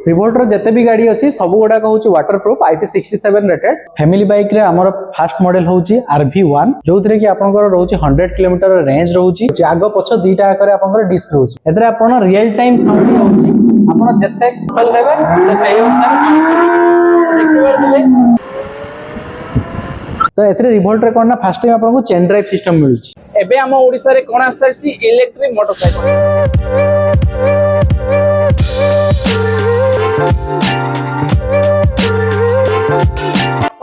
रिवोल्टर जिते भी गाड़ी अच्छी सब गुड़ाक हूँ water proof IP67 rated. Family bike रे हमर फास्ट मॉडल हूँ RV1 जो थे कि आपंकर रोचे 100 किलोमीटर रेंज रोचे आग पछ दुईटा आकर आपंकर डिस्क रोचे एतरे आपण रियल टाइम साउंड होची आपण जते कल देबे से सही अनुसार देखि पारबे। तो एतरे रिवोल्टर कोन ना फास्ट टाइम आपन को चेन ड्राइव सिस्टम मिलुची। एबे हम ओडिसा रे कोन आसरची इलेक्ट्रिक मोटरसाइकिल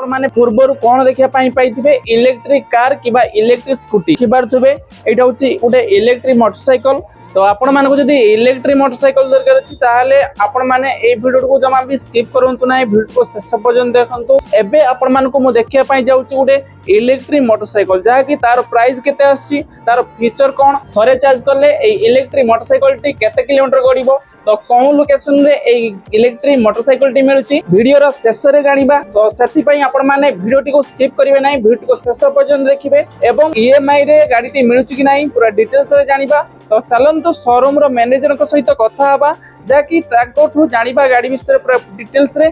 माने पूर्वर कौन देखिया पाइथिबे इलेक्ट्रिक कार किबा इलेक्ट्रिक स्कूटी किबारथबे एटा होची उडे इलेक्ट्रिक मोटरसाइकिल। तो आपण मानको जदी इलेक्ट्रिक मोटरसाइकिल दरकार अछि ताहाले आपण माने ए वीडियो को जमा भी स्किप करंतु नै वीडियो को शेष पर्यंत देखंतु। एबे आपण मानको मु देखिया पाइ जाउची उडे इलेक्ट्रिक मोटरसाइकिल जहा कि तार प्राइस केते आछि तार फीचर कोन थरे चार्ज करले ए इलेक्ट्रिक मोटरसाइकिल टी केते किलोमीटर गड़िबो तो कौन लोकेशन रे ए इलेक्ट्रिक मोटरसाइकिल टी मिलुची वीडियो रा शेष रे जानिबा। तो सेति पई आपण माने वीडियो टी को स्किप करिवे नै वीडियो को शेष पर्यंत देखिबे एवं EMI रे गाड़ी टी मिलुची कि नै पूरा डिटेल्स रे जानिबा। तो चलंतु शोरूम रो मैनेजर को सहित कथा हबा जा कि ताकोठु जानिबा गाड़ी विषय पूरा डिटेल्स रे।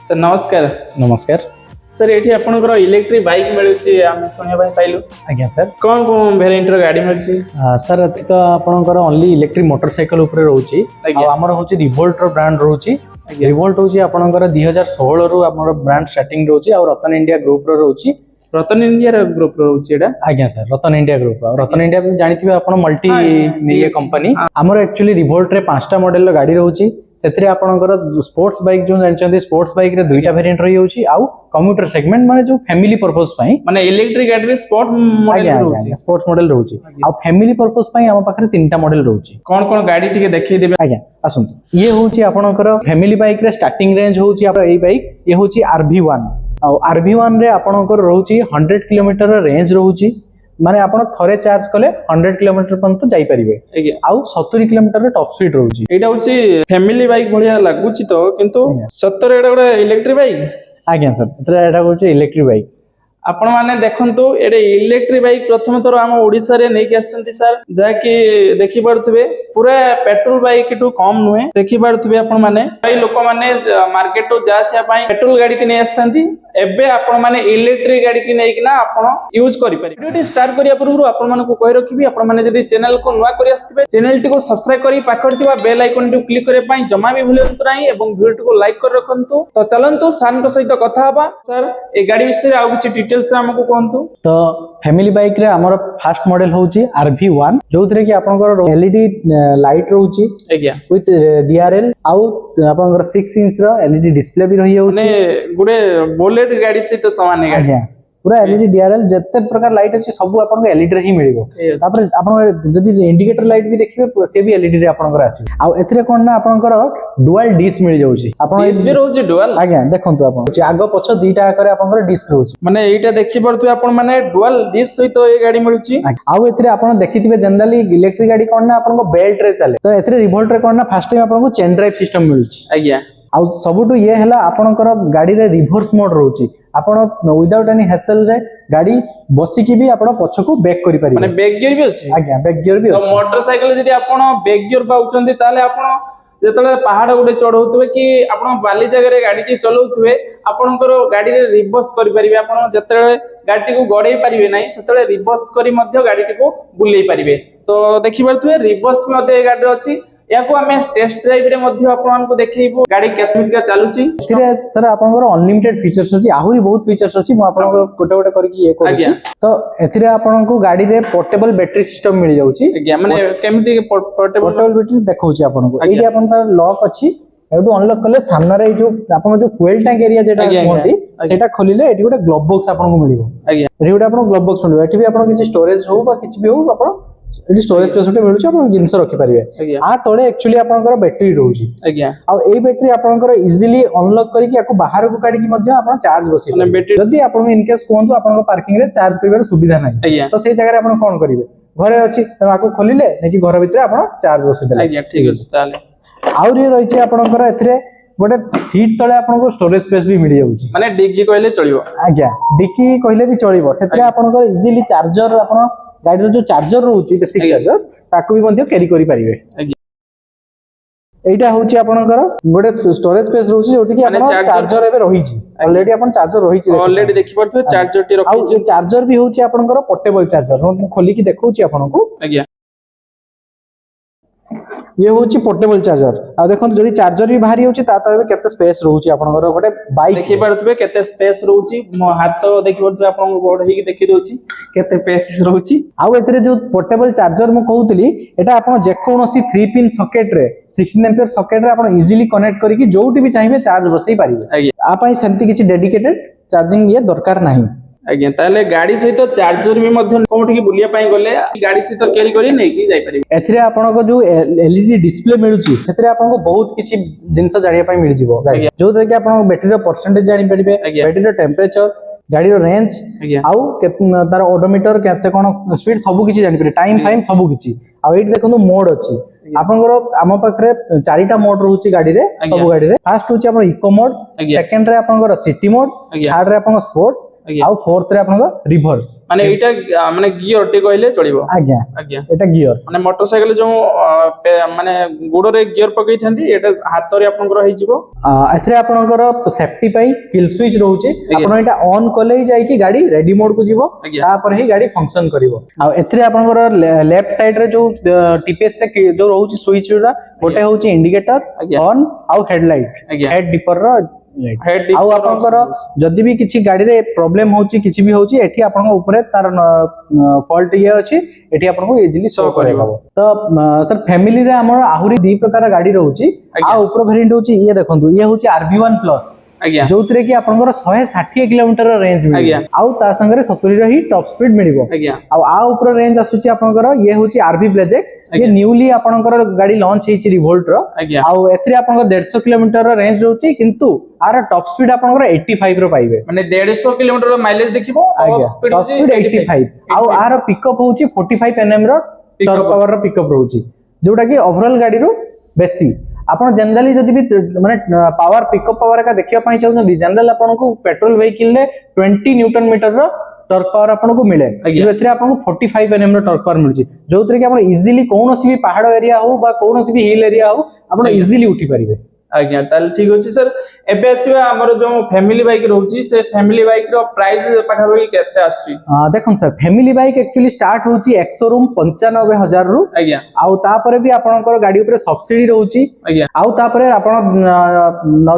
सर नमस्कार। नमस्कार सर एठी आपनकर इलेक्ट्रिक बाइक मिलुची हम सुनिया भाई पाइलु। आज्ञा सर कौन कौन वेरिएंट रो गाड़ी मिलुची सर तो आपनकर ओनली इलेक्ट्रिक मोटरसाइकिल ऊपर रहउची आ हमर होची रिवोल्ट रो ब्रांड रहउची। रिवोल्ट होची आपनकर 2016 रु हमर ब्रांड स्टार्टिंग रहउची और रतन इंडिया ग्रुप रो रहउची। रतन इंडिया ग्रुप रहउची एटा। आज्ञा सर रतन इंडिया ग्रुप रतन इंडिया जानिथिबे आपण मल्टी ये कंपनी हमर एक्चुअली रिवोल्ट रे 5टा मॉडल रो गाड़ी रहउची सेतरे आपनकर स्पोर्ट्स बाइक जो जानचंदी स्पोर्ट्स बाइक रे दुईटा वेरिएंट रही होची आउ कम्यूटर सेगमेंट माने जो फैमिली पर्पस पई माने इलेक्ट्रिक गाड़ी रे स्पोर्ट मॉडल रहउची स्पोर्ट्स मॉडल रहउची आउ फैमिली पर्पस पई हम पाखरे 3टा मॉडल रहउची। कोन गाड़ी टिके देखै देबे आज्ञा आसंतु ये होची आपनकर फैमिली बाइक रे स्टार्टिंग रेंज होची आपन एई बाइक ये होची RV1 आउ RV1 रे आपनकर रहउची 100 किलोमीटर रेंज रहउची माने आपण थरे चार्ज कले 100 किलोमीटर पर्यंत जाई परिबे आउ 70 किलोमीटर रे टॉप स्पीड रहउची। एटा होची फैमिली बाइक भलिया लागुची तो किंतु सत्तर एटा गोटे इलेक्ट्रिक बाइक। आज्ञा सर एटा होची इलेक्ट्रिक बाइक आपण माने देखंतु एडे इलेक्ट्रिक बाइक प्रथम थर हम ओडिसा रे नै के आछंती सर जा कि देखि पारथबे पूरा पेट्रोल बाइक टू कम नुहे देखि पारथबे आपण माने भाई लोक माने मार्केट टू जासिया पई पेट्रोल गाड़ी के नै आछंती एबे आपण माने इलेक्ट्रिक गाड़ी की नै कि ना आपण यूज करि पारे। वीडियो स्टार्ट करिया पूर्व आपण माने को कहि रखिबी आपण माने जदी चैनल को नुवा करि आस्थिबे चैनल टी को सब्सक्राइब करि पाखर थिबा बेल आइकन टी क्लिक करे पई जमा भी भूलंतु नाही एवं वीडियो को लाइक कर रखंतु। तो चलंतु सान को सहित कथा हबा सर ए गाड़ी विषय आ किछि डिटेल्स हमको कहंतु। तो फैमिली बाइक रे हमर फास्ट मॉडल होची RV1 जो थे कि आपनकर LED लाइट रहउची आज्ञा विथ DRL आउ आपनकर 6 इंच रो LED डिस्प्ले भी रही होची माने गुडे बुलेट गाड़ी से तो समान है आज्ञा पूरा LED DRL जत्ते प्रकार लाइट अछि सब आपनको LED रे ही मिलिबो। तापर आपन जदी इंडिकेटर लाइट भी देखिबे से भी LED रे आपनकर आसी आ एथरे कोन ना आपनकर डुअल डिस्क मिल जाउची आपन डिस्क भी रहउची डुअल। आज्ञा देखंतु आपन आग पछ दुईटा आकर आपनकर डिस्क रहउची माने एटा देखि परथु आपन माने डुअल डिस्क सहित ए गाड़ी मिलुची। आ एथरे आपन देखिथिबे जनरली इलेक्ट्रिक गाड़ी कोन ना आपनको बेल्ट रे चले तो एथरे रिवोल्ट रे कोन ना फर्स्ट टाइम आपनको चेन ड्राइव सिस्टम मिलुची। आज्ञा आ सबुटु ये हला आपनकर गाड़ी रे रिवर्स मोड रहउची आपण विदाउट एनी हैसल रे गाड़ी बसी की भी आपण पछ को बैक करि पारि माने बैक गियर भी अछि। आज्ञा बैक गियर भी अछि। तो मोटरसाइकिल जदी आपण बैक गियर पाउचंदी ताले आपण जेतले पहाड़ गुडे चढ़ौथबे कि आपण बाली जगह रे गाड़ी की चलौथबे आपणकर गाड़ी रे रिवर्स करि परिबे आपण जेतले गाड़ी को गड़े परिबे नै सेतले रिवर्स करी मध्ये गाड़ी को बुलेई परिबे। तो देखि परथबे रिवर्स मध्ये गाड़ी अछि याको हमें टेस्ट ड्राइव रे मध्ये आपन को देखैबो गाड़ी केतमिका चालुची। एथिरे सर आपनकर अनलिमिटेड फीचर्स अछि आहुरी बहुत फीचर्स अछि म आपन को गोटे गोटे करके ये करूची। तो एथिरे आपन को गाड़ी रे पोर्टेबल बैटरी सिस्टम मिल जाउची। आज्ञा माने केमति पोर्टेबल बैटरी देखौची आपन को एडी आपन तार लॉक अछि एडू अनलॉक कले सामना रे जो आपन जो फ्यूल टैंक एरिया जेटा कहंती सेटा खोलिले एडी गोटे ग्लोव बॉक्स आपन को मिलिबो। आज्ञा एडी गोटे आपन ग्लोव बॉक्स मिलिबो एठी भी आपन किछि स्टोरेज हो बा किछि भी हो आपन एडी स्टोरेज स्पेस होटे मिलुची आपन जिंस रखि परिबे। आ तळे एक्चुअली आपनकर बैटरी रहउची। आज्ञा आ एई बैटरी आपनकर इजीली अनलॉक करके याको बाहर को काढी कि मध्ये आपन चार्ज बसी बैटरी जदी आपन इन केस कोंतु आपन पार्किंग रे चार्ज करिवार सुविधा नै तो सेई जगह रे आपन कोन करिवे घरे अछि त आको खोलिले नै कि घर भितरे आपन चार्ज बसी देले। आज्ञा ठीक अछि ताले आउरी रहिছে आपनकर एथरे गोटे सीट तले आपनको स्टोरेज स्पेस भी मिल जाउची माने डिग्गी कहले चलिबो आज्ञा डिक्की कहले भी चलिबो सेतरे आपनको इजीली चार्जर आपण गाड़ी जो चार्जर रहउची बेसिक चार्जर ताको भी मध्ये कैरी करि परिबे एटा होची आपनकर गोटे स्टोरेज स्पेस रहउची जोटी कि आपण चार्जर एबे रहिची ऑलरेडी आपण चार्जर रहिची ऑलरेडी देखि परथु चार्जर टी रखी आ चार्जर भी होची आपनकर पोर्टेबल चार्जर हम खोली की देखौची आपनको आज्ञा ये होची पोर्टेबल चार्जर आ देखो जदी चार्जर भी बाहरी होची ता तबे केते स्पेस रहउची आपनकर गोटे बाइक देखि परथु केते स्पेस रहउची मो हाथ देखि परथु आपन बोर्ड ही देखि दोची केते स्पेस रहउची आ एतरे जो पोर्टेबल चार्जर मु कहउतली एटा आपन जे कोनोसी 3 पिन सॉकेट रे 16 एंपियर सॉकेट रे आपन इजीली कनेक्ट करी कि जोटी भी चाहिबे चार्ज बसई पारिबे आ पई सेमति किछि डेडिकेटेड चार्जिंग ये दरकार नाही आज्ञा ताले गाड़ी सहित चार्जर भी मध्य कोठी की बुलिया पई गले गाड़ी सहित कैरी करी नै की जाई परिबे एथिरे आपनको जो एलईडी डिस्प्ले मिलुची सेथिरे आपनको बहुत किछि जिंस जानिया पई मिल जिवो जो तरह के आपनको बैटरी रो परसेंटेज जानि परिबे बैटरी रो टेंपरेचर गाड़ी रो रेंज आउ तार ओडोमीटर केते कोन स्पीड सब किछि जानि परिबे टाइम फाइम सब किछि आ एट देखंतु मोड अछि आपनकर आम पाखरे 4टा मोड रहउची गाड़ी रे सब गाड़ी रे फर्स्ट होची आपन इको मोड सेकंड रे आपनकर सिटी मोड थर्ड रे आपन स्पोर्ट्स आउ फोर्थ रे आपनकर रिवर्स माने एटा माने गियर टी कहले चलिबो आज्ञा आज्ञा एटा गियर माने मोटरसाइकिल जो माने गोडो रे गियर पकई थांती एटा हाथ रे आपनकर होई जिवो एथरे आपनकर सेफ्टी पई किल स्विच रहउची आपन एटा ऑन कले जाई कि गाड़ी रेडी मोड को जिवो तापर ही गाड़ी फंक्शन करिवो आ एथरे आपनकर लेफ्ट साइड रे जो टीपीएस रे जो रहउची स्विच रा गोटे होची इंडिकेटर ऑन आउ हेडलाइट हेड डिपर रो हेड आउ आपनकर जदी भी किछि गाड़ी रे प्रॉब्लम होची किछि भी होची एठी आपन ऊपर तार फॉल्ट ये अछि एठी आपन को इजीली शो करबो तो सर फैमिली रे हमर आहुरी दी प्रकार गाड़ी रहउची आ ऊपर वेरिएंट होची ये देखंतु ये होची RB1 प्लस जो तरे कि आपनकर 160 किलोमीटर रेंज मिलियो आउ ता संगरे 70 रो ही टॉप स्पीड मिलिबो आ आ ऊपर रेंज आसुची आपनकर ये होची RB ब्लेजेक्स ये न्यूली आपनकर गाड़ी लॉन्च हेची रिवोल्ट रो आउ एथरे आपनकर 150 किलोमीटर रो रेंज रहउची किंतु आर टॉप स्पीड आपनकर 85 रो पाइबे माने 150 किलोमीटर रो माइलेज देखिबो टॉप स्पीड 85 आउ आर पिकअप होची 45 एनएम रो टॉर्क पावर रो पिकअप रहउची जोटा कि ओवरऑल गाड़ी रो बेसी आपण जनरली जदी भी माने पावर पिकअप पावर का देखिया पई चाहउछन जनरल आपण को पेट्रोल व्हीकल ले 20 न्यूटन मीटर रो टॉर्क पावर आपण को मिले जो एथरे आपण को 45 एनएम रो टॉर्क पावर मिलची जो तरे कि आपण इजीली कोनोसी भी पहाड़ एरिया हो बा कोनोसी भी हिल एरिया हो आपण इजीली उठी परिबे आज्ञा ताल ठीक अछि सर एबे आसीबा हमर जो फैमिली बाइक रहउची से फैमिली बाइक रो प्राइस पाठाबी केते आछी देखन sir family bike actually start होची एक्स शोरूम 95000 रु आज्ञा आउ तापरे भी आपनकर गाड़ी ऊपर सब्सिडी रहउची आउ तापरे आपण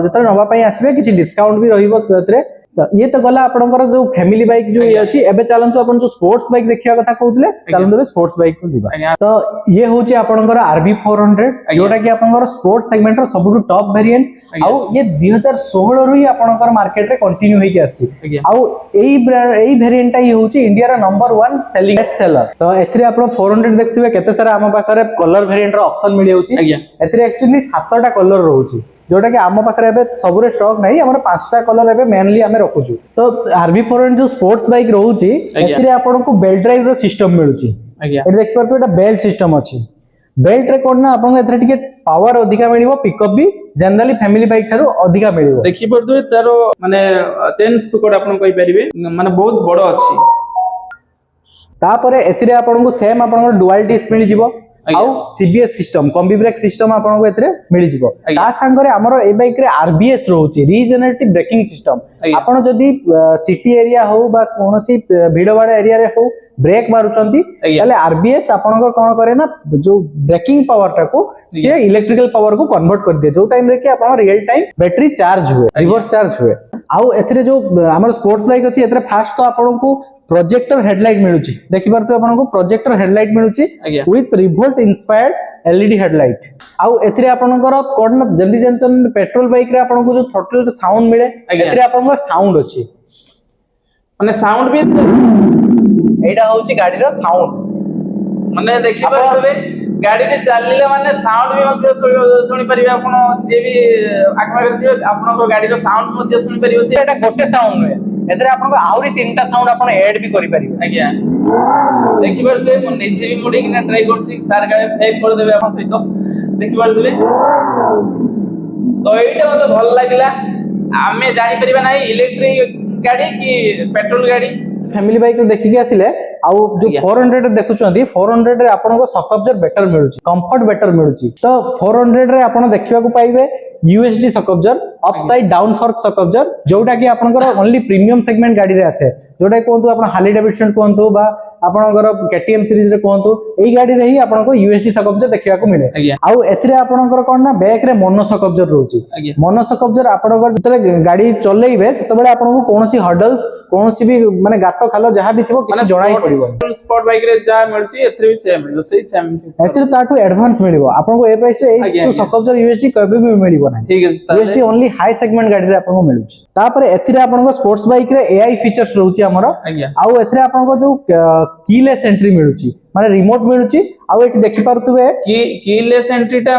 जतरे नवा पई आसीबे किछि डिस्काउंट भी रहिबो तरे ये तो गला आपनकर जो फैमिली बाइक जो ये अछि एबे चलंतु अपन जो स्पोर्ट्स बाइक देखिया कथा कहउतले चलंतु स्पोर्ट्स बाइक को जिबा तो ये होची आपनकर RB400 जोटा कि आपनकर स्पोर्ट्स सेगमेंट रो सबटु टॉप वेरिएंट आउ ये 2016 रु ही आपनकर मार्केट रे कंटिन्यू होई के आछि आउ एई वेरिएंट ही होची इंडिया रा नंबर 1 सेलिंग सेलर तो एथरे आपन 400 देखथिबे केते सारा हम पाखरे कलर वेरिएंट रो ऑप्शन मिली होची एथरे एक्चुअली 7टा कलर रहउची जोटा कि आम पाखरे एबे सबरे स्टॉक नाही हमर 5टा कलर एबे मेनली हमें रखुछु तो RB400 जो स्पोर्ट्स बाइक रहउची एथरे आपन को बेल्ट ड्राइव रो सिस्टम मिलुची ए देख परबे एटा बेल्ट सिस्टम अछि बेल्ट रे कोन ना आपन एथरे टिके पावर अधिका मिलिबो पिकअप भी जनरली फैमिली बाइक थारो अधिका मिलिबो देखि परदु तारो माने चेन स्पीकर आपन कहि परिबे माने बहुत बडो अछि तापरे एथरे आपन को सेम आपन को डुअल डिस्क मिल जिवो आउ CBS system combi brake system आपन को एतरे मिल जिवो ता संगरे हमरो ए बाइक रे आरबीएस रहउची रीजनरेटिव ब्रेकिंग सिस्टम आपन जदी सिटी एरिया हो बा कोनोसी भिडवाड़ा एरिया रे हो ब्रेक मारुचंती ताले आरबीएस आपन को कोन करे ना जो ब्रेकिंग पावर टा को से इलेक्ट्रिकल पावर को कन्वर्ट कर दे जो टाइम रे कि आपन रियल टाइम बैटरी चार्ज हुए रिवर्स चार्ज हुए आउ एथरे जो हमर स्पोर्ट्स बाइक अछि एथरे फास्ट तो आपन को प्रोजेक्टर हेडलाइट मिलुची देखि परते आपन को प्रोजेक्टर हेडलाइट मिलुची with Revolt inspired LED headlight आउ एथरे आपनकर कोन जल्दी जंचन पेट्रोल बाइक रे आपन को जो थ्रोटल साउंड मिले एथरे आपन को साउंड अछि माने साउंड भी एटा होची गाड़ी रो साउंड माने देखि परते गाड़ी रे चलिले माने साउंड भी मध्य सुनि परिबे आपन जे भी आगमा करथियो आपन को गाड़ी रो साउंड मध्य सुनि परिबे से एटा गोटे साउंड नय एथरे आपन को आउरी तीनटा साउंड आपन ऐड भी करि परिबे आज्ञा देखि परते म निजे भी मोडी किना ट्राई करछि सार गाड़ी फेक कर देबे आपन सहित देखि परते तो एटा मते भल लागिला आमे जानि परिबा नै इलेक्ट्रिक गाड़ी कि पेट्रोल गाड़ी फैमिली बाइक देखिए आसिले आउ जो आज्ञा। 400 देखुचंती 400 रे आपनको शॉक अब्जर्वर बेटर मिलुची कंफर्ट बेटर मिलुची तो 400 रे आपण देखिबा को पाइबे USD shock absorber upside down fork shock absorber जोटा कि आपनकर ओनली प्रीमियम सेगमेंट गाड़ी रे आसे जोटा कोंतु आपण हार्ली डेविडसन कोंतु बा आपनकर केटीएम सीरीज रे कोंतु एई गाड़ी रे ही आपनको यूएसडी शॉक अब्जर्वर देखिबा को मिले आज्ञा। आउ एथिरे आपनकर कोन ना बैक रे मोनो शॉक अब्जर्वर रहउची आज्ञा। मोनो शॉक अब्जर्वर आपनकर जतले गाड़ी चलेइबे सेतबेले आपनको कोनोसी हर्डल्स कोनोसी भी माने गातो खालो जहां भी थिबो किछि जणाई पड़िबो स्पोर्ट बाइक रे जा मिलची एथरे भी सेम मिलो सही सेम एथिरे ताटू एडवांस मिलिबो आपनको ए प्राइस रे आज्ञा, ए जो आज्ञा। शॉक अब्जर्वर यूएसडी कबे भी मिलिबो ना ठीक है यूएसडी ओनली हाई सेगमेंट गाड़ी रे आपनको मिलुची तापरे एथिरे आपनको स्पोर्ट्स बाइक रे एआई फीचर्स रहउची हमरो आज्ञा। आउ एथिरे आपनको जो कीलेस एंट्री मिलुची माने रिमोट मिलुची आउ एठी देखि पारुतबे कीलेस एंट्री टा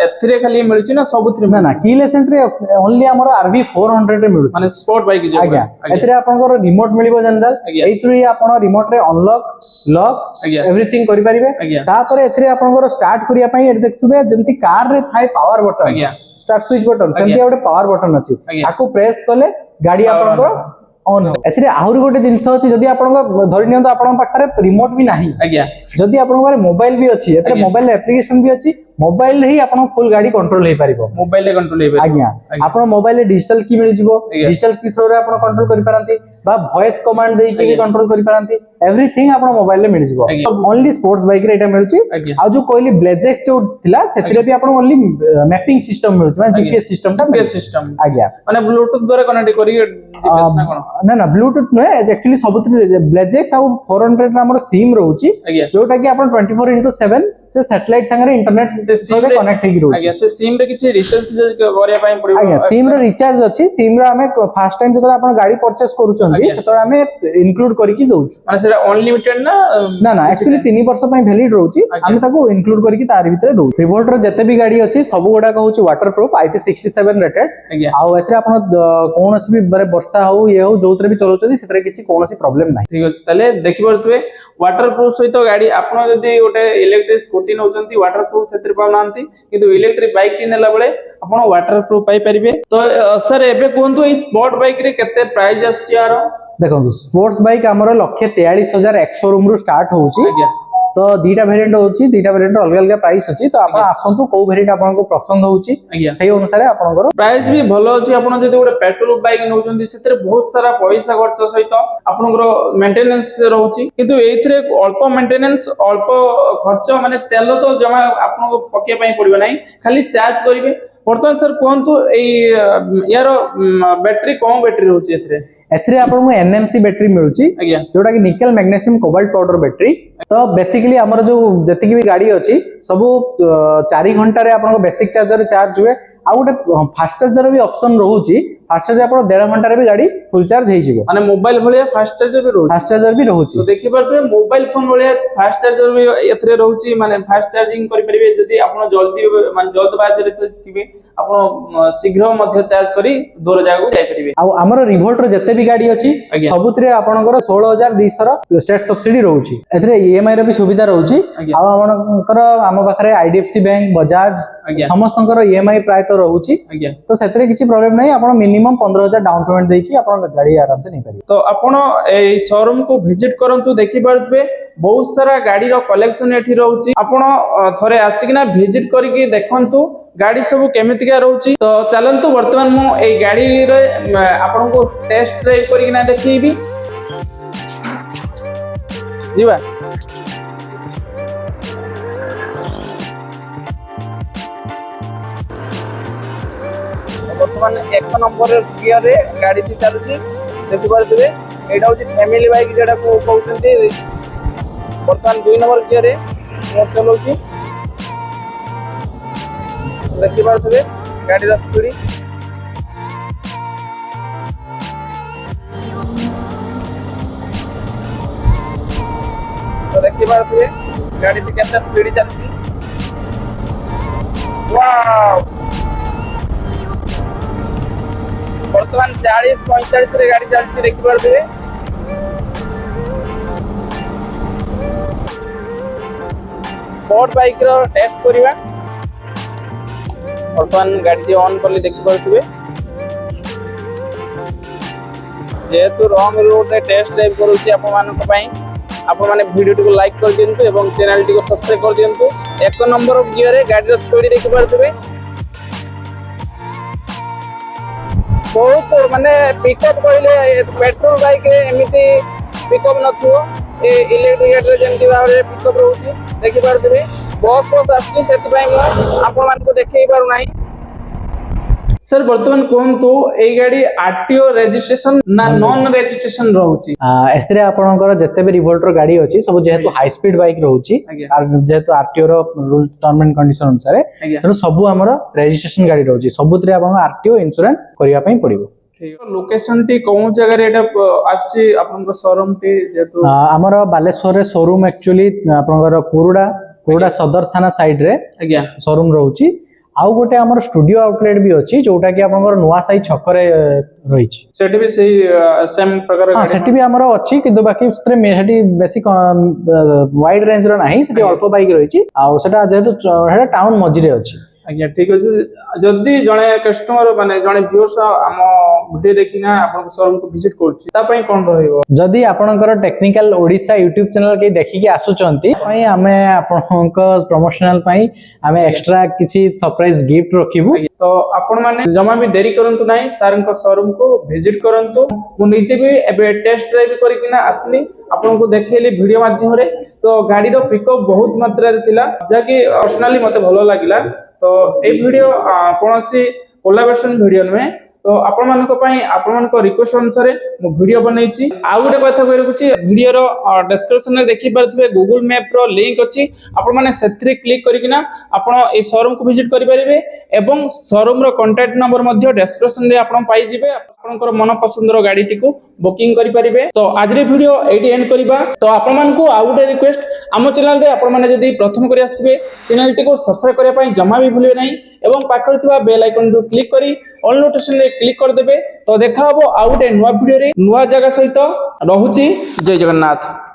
एथरे खाली मिलची ना सबुथरे ना ना कीलेस एंट्री ओनली हमरो आरवी 400 रे मिलुची माने स्पोर्ट बाइक जो आज्ञा एथिरे आपनको रिमोट मिलिबो जनरल आज्ञा। एथुरी आपण रिमोट रे अनलॉक लॉक आज्ञा। एवरीथिंग करि परिबे आज्ञा। तापरे एथिरे आपनको स्टार्ट करिया पई एठी देखथुबे जेंति कार रे थाय पावर बटन आज्ञा। स्टार्ट स्विच बटन सेंति आज्ञा। गोटे पावर बटन अछि आज्ञा। आको प्रेस कले गाड़ी Power आपनको ऑन हो एथिरे आहुरी गोटे जिंस अछि जदी आपनको धरि नियंतो आपन पाखरे रिमोट भी नाही आज्ञा जदी आपन पाखरे मोबाइल भी अछि एथिरे आज्ञा। मोबाइल एप्लीकेशन भी अछि मोबाइल रे ही आपन फुल गाड़ी कंट्रोल हे परिबो मोबाइल रे कंट्रोल हे आज्ञा आपन मोबाइल रे डिजिटल की मिल जिवो आज्ञा। डिजिटल की थ्रू रे आपन कंट्रोल करि पारंती बा वॉइस कमांड देई के भी आज्ञा। कंट्रोल करि पारंती एवरीथिंग आपन मोबाइल रे मिल जिवो आज्ञा। ओनली स्पोर्ट्स बाइक रे एटा मिलुची आज्ञा। आ जो कोइली ब्लेजेक्स जो थिला सेतिरे भी आपन ओनली मैपिंग सिस्टम मिलुची माने आज्ञा। जीपीएस सिस्टम ता GPS सिस्टम आज्ञा माने ब्लूटूथ द्वारा कनेक्ट करी जीपीएस ना कोन ना ना ब्लूटूथ नुहे एक्चुअली सबुतरी ब्लेजेक्स आ 400 रे हमर सिम रहउची आज्ञा जोटा कि अपन 24/7 से सैटेलाइट संगे इंटरनेट से से SIM रे कनेक्ट हेगी रहउची आज्ञा से सिम रे किछि रिचार्ज करिया पई पड़िबो आज्ञा सिम रो रिचार्ज अछि सिम रो हमें फर्स्ट टाइम जतरा अपन गाड़ी परचेस करूछंदी आज्ञा। सेतरा हमें इंक्लूड करके दउछु माने सेटा अनलिमिटेड ना ना ना एक्चुअली 3 वर्ष पई वैलिड रहउची आज्ञा। हम ताको इंक्लूड करके तार भीतर दउ रिवोल्ट रो जते भी गाड़ी अछि सब गुडा कहउची वाटरप्रूफ IP67 रेटेड आज्ञा आ एथरे अपन कोनोसी भी बरे वर्षा हो ये हो जोतरे भी चलोचदी सेतरे किछि कोनोसी प्रॉब्लम नाही ठीक अछि तले देखि परथुवे वाटरप्रूफ सहित गाड़ी आपण जदी गोटे इलेक्ट्रिक स्कूटी नउचंती वाटरप्रूफ सेतिर पाउनांती किंतु इलेक्ट्रिक बाइक की नेला बेले आपण वाटरप्रूफ पाई परिबे तो सर एबे कोंतु ई स्पोर्ट बाइक रे केते प्राइस आछि यार देखो स्पोर्ट्स बाइक हमर 143,000 एक्स शोरूम रु स्टार्ट होउची आज्ञा तो दीटा वेरिएंट होउची दीटा वेरिएंट अलग अलग प्राइस अछि तो आपण आज्ञा। आसंतु को वेरिएंट आपन को पसंद होउची आज्ञा सेही अनुसार आपनकर प्राइस भी भलो अछि आपण जदी गोटे पेट्रोल बाइक नउचंती सेतिर बहुत सारा पैसा खर्च सहित आपनकर मेंटेनेंस रहउची किंतु एथिरे अल्प मेंटेनेंस अल्प खर्च माने तेल तो जमा आपन को पके पई पड़िबो नाही खाली चार्ज करिवे वर्तमान सर कोंतु ए यार बैटरी कोन बैटरी रहउची एथिरे एथिरे आपन को एनएमसी बैटरी मिलुची आज्ञा जोटा कि nickel magnesium cobalt powder battery तो बेसिकली हमर जो जति भी गाड़ी अछि सब 4 घंटा रे आपन को बेसिक चार्जर चार्ज हुए आ गोटे फास्ट चार्जर भी ऑप्शन रहउची फास्ट चार्जर आपन 1.5 घंटा रे भी गाड़ी फुल चार्ज हेइ जिवो माने मोबाइल भलिया फास्ट चार्जर भी रहउची फास्ट चार्जर भी रहउची तो देखि परथुवे मोबाइल फोन भलिया फास्ट चार्जर भी एथिरे रहउची माने फास्ट चार्जिंग करि परिबे जदी आपन जल्दी माने जल्दबाजी रे थिबे आपन शीघ्र मध्य चार्ज करी दूर जागु जाय परिबे आ हमर रिवोल्ट रो जते भी गाड़ी अछि आज्ञा। सबुतरे आपनकर 16200 रो स्टेट सब्सिडी रहउची एथिरे ईएमआई रो भी सुविधा रहउची आज्ञा। आ हमनकर आम पाखरे आईडीएफसी बैंक बजाज आज्ञा। समस्तंकर ईएमआई प्राय तो रहउची आज्ञा तो सेतरे किछि प्रॉब्लम नाही आपण मिनिमम 15000 डाउन पेमेंट देकी आपण गाड़ी आराम से नहीं पारी तो आपण ए शोरूम को विजिट करंतु देखि पारथुवे बहुत सारा गाड़ी रो कलेक्शन एठी रहउची आपण थरे आसिकना विजिट करिके देखंतु गाड़ी सब केमितिका रहउची तो चलंतु वर्तमान मु ए गाड़ी रे आपण को टेस्ट ड्राइव करिकना देखिबी जीवा वर्तमान 1 नंबर गियर रे गाड़ी ती चलुची देखि पारथुवे एटा होची फैमिली बाइक जेडा को कहउचंती वर्तमान 2 नंबर गियर रे मो चलउची देखि पारथुवे गाड़ी रा स्पीड तो देखि पारथुवे गाड़ी ती केते स्पीड चलची वाओ वर्तमान 40-45 रे गाड़ी चलची देखि पारथुवे स्पोर्ट बाइक रो टेस्ट करिवा बर्तमान गाड़ी ऑन कले देखि पारुथिबे जेहेतु रॉन्ग रोड रे टेस्ट ड्राइव करूची आपण मानक पई आपण माने वीडियो को लाइक कर दियंतु एवं चैनल को सब्सक्राइब कर दियंतु। एक नंबर ऑफ गियर रे गाड़ी रो स्पीड देखि पारुथिबे बहुत माने पिकअप कहले पेट्रोल बाइक रे एमिति पिकअप नथुओ ए इलेक्ट्रिक गाड़ी रे जेंति भाबरे पिकअप रहउची देखि पारुथिबे बस बस आछि सेति पई म आपण मान को देखै पारु नाही। सर वर्तमान कोहंतु ए गाड़ी आरटीओ रजिस्ट्रेशन ना नॉन रजिस्ट्रेशन रहउची एसरे आपनकर जते भी रिवोल्टर गाड़ी अछि सब जेहेतु हाई स्पीड बाइक रहउची आर जेहेतु आरटीओ रो रूल टर्म एंड कंडीशन अनुसार तेनु सब हमर रजिस्ट्रेशन गाड़ी रहउची सबुतरे आपन आरटीओ इंश्योरेंस करिया पई पड़िबो। लोकेशन टी कोन जगह रे एटा आछि आपनकर शोरूम टी जेहेतु हमर बालेश्वर रे शोरूम एक्चुअली आपनकर कुरुडा सदर थाना साइड रे आज्ञा शोरूम रहउची आउ गोटे हमर स्टूडियो आउटलेट भी अछि जोटा कि आपनकर नुवा साई छकरे रहिछि सेठी भी सेही सेम प्रकार हां सेठी भी हमर अछि किंतु बाकी सेठी मेहडी बेसी वाइड रेंज रो नाही सेठी अल्प बाइक रहिछि आउ सेटा जेहेतु हेडा टाउन मझिरे अछि। आज्ञा ठीक अछि जदी जणे कस्टमर माने जणे व्यूअर्स हम वीडियो देखिना आपन शोरूम को विजिट करछि ता पई कोन रहइबो जदी आपनकर टेक्निकल ओडिसा YouTube चैनल के देखि के आसुचंती पई हमें आपनक प्रमोशनल पई हमें एक्स्ट्रा किछि सरप्राइज गिफ्ट रखिबु तो आपण माने जमा भी देरी करंतु नाही सर को शोरूम को विजिट करंतु मु निजे भी एबे टेस्ट ड्राइव करिकिना आसली आपन को देखैली वीडियो माध्यम रे तो गाड़ी रो पिकअप बहुत मात्रा रे थिला जाकी पर्सनली मते भलो लागिला तो ए वीडियो कोनोसी कोलैबोरेशन वीडियो नुहे तो आपण मानक पई आपण मानक रिक्वेस्ट अनुसार मु वीडियो बनैछि। आ गुटे कथा कहि रखुछि वीडियो रो डिस्क्रिप्शन रे देखि परथबे गूगल मैप रो लिंक अछि आपण माने सेथरे क्लिक करिकिना आपण ए शोरूम को विजिट करि परिबे एवं शोरूम रो कांटेक्ट नंबर मध्ये डिस्क्रिप्शन रे आपण पाई जिवे आपनकर मन पसंद रो गाड़ी टी को बुकिंग करि परिबे। तो आज रे वीडियो एडी एंड करिबा तो आपण मानकू आ गुटे रिक्वेस्ट हम चैनल रे आपण माने जदी प्रथम करि आस्थिबे चैनल टी को सब्सक्राइब करिया पई जमा भी भूलिबे नाही एवं पाखर थिबा बेल आइकन को क्लिक करी ऑल नोटिफिकेशन रे क्लिक कर देबे तो देखा हबो आ गुटे नुवा वीडियो रे नुवा जगह सहित रहूची। जय जगन्नाथ।